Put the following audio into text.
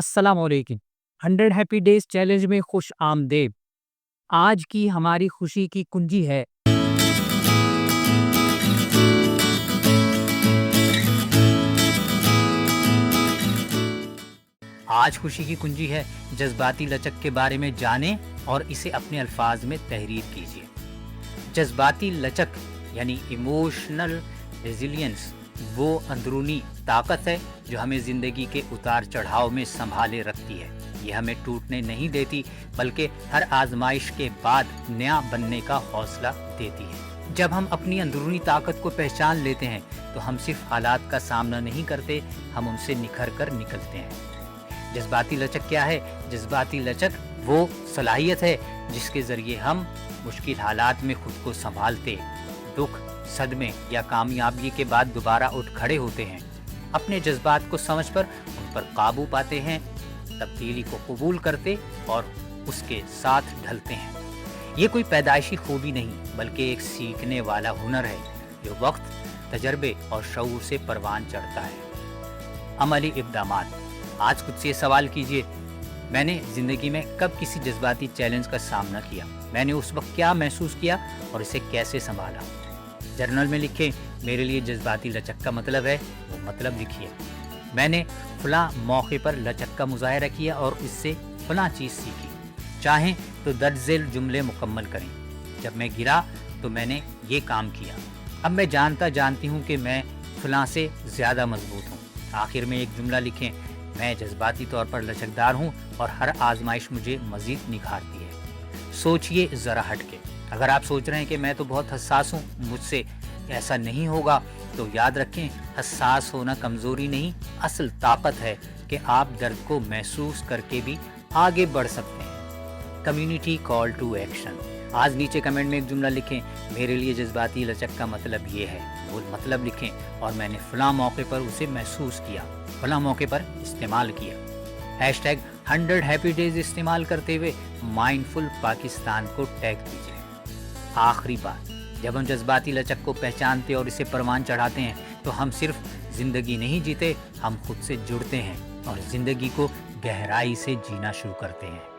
السلام علیکم۔ 100 happy days challenge میں خوش آمدید۔ آج کی ہماری خوشی کی کنجی ہے آج خوشی کی کنجی ہے جذباتی لچک کے بارے میں جانیں اور اسے اپنے الفاظ میں تحریر کیجیے۔ جذباتی لچک یعنی ایموشنل ریزیلینس وہ اندرونی طاقت ہے جو ہمیں زندگی کے اتار چڑھاؤ میں سنبھالے رکھتی ہے۔ یہ ہمیں ٹوٹنے نہیں دیتی بلکہ ہر آزمائش کے بعد نیا بننے کا حوصلہ دیتی ہے۔ جب ہم اپنی اندرونی طاقت کو پہچان لیتے ہیں تو ہم صرف حالات کا سامنا نہیں کرتے، ہم ان سے نکھر کر نکلتے ہیں۔ جذباتی لچک کیا ہے؟ جذباتی لچک وہ صلاحیت ہے جس کے ذریعے ہم مشکل حالات میں خود کو سنبھالتے، دکھ، صدمے یا کامیابی کے بعد دوبارہ اٹھ کھڑے ہوتے ہیں، اپنے جذبات کو سمجھ پر ان پر قابو پاتے ہیں، تبدیلی کو قبول کرتے اور اس کے ساتھ ڈھلتے ہیں۔ یہ کوئی پیدائشی خوبی نہیں بلکہ ایک سیکھنے والا ہنر ہے جو وقت، تجربے اور شعور سے پروان چڑھتا ہے۔ عملی اقدامات۔ آج خود سے یہ سوال کیجئے، میں نے زندگی میں کب کسی جذباتی چیلنج کا سامنا کیا؟ میں نے اس وقت کیا محسوس کیا اور اسے کیسے سنبھالا؟ جرنل میں لکھیں، میرے لیے جذباتی لچک کا مطلب ہے، وہ مطلب لکھیے۔ میں نے فلاں موقع پر لچک کا مظاہرہ کیا اور اس سے فلاں چیز سیکھی۔ چاہیں تو درج ذیل جملے مکمل کریں۔ جب میں گرا تو میں نے یہ کام کیا۔ اب میں جانتی ہوں کہ میں فلاں سے زیادہ مضبوط ہوں۔ آخر میں ایک جملہ لکھیں، میں جذباتی طور پر لچکدار ہوں اور ہر آزمائش مجھے مزید نکھارتی ہے۔ سوچئے ذرا ہٹ کے۔ اگر آپ سوچ رہے ہیں کہ میں تو بہت حساس ہوں، مجھ سے ایسا نہیں ہوگا، تو یاد رکھیں، حساس ہونا کمزوری نہیں، اصل طاقت ہے کہ آپ درد کو محسوس کر کے بھی آگے بڑھ سکتے ہیں۔ Community call to action. آج نیچے کمنٹ میں ایک جملہ لکھیں، میرے لیے جذباتی لچک کا مطلب یہ ہے، وہ مطلب لکھیں، اور میں نے فلاں موقع پر اسے محسوس کیا، فلاں موقع پر استعمال کیا۔ ہیش ٹیگ 100 ہیپی ڈیز استعمال کرتے ہوئے مائنڈفل پاکستان کو ٹیگ کیجیے۔ آخری بات، جب ہم جذباتی لچک کو پہچانتے اور اسے پروان چڑھاتے ہیں تو ہم صرف زندگی نہیں جیتے، ہم خود سے جڑتے ہیں اور زندگی کو گہرائی سے جینا شروع کرتے ہیں۔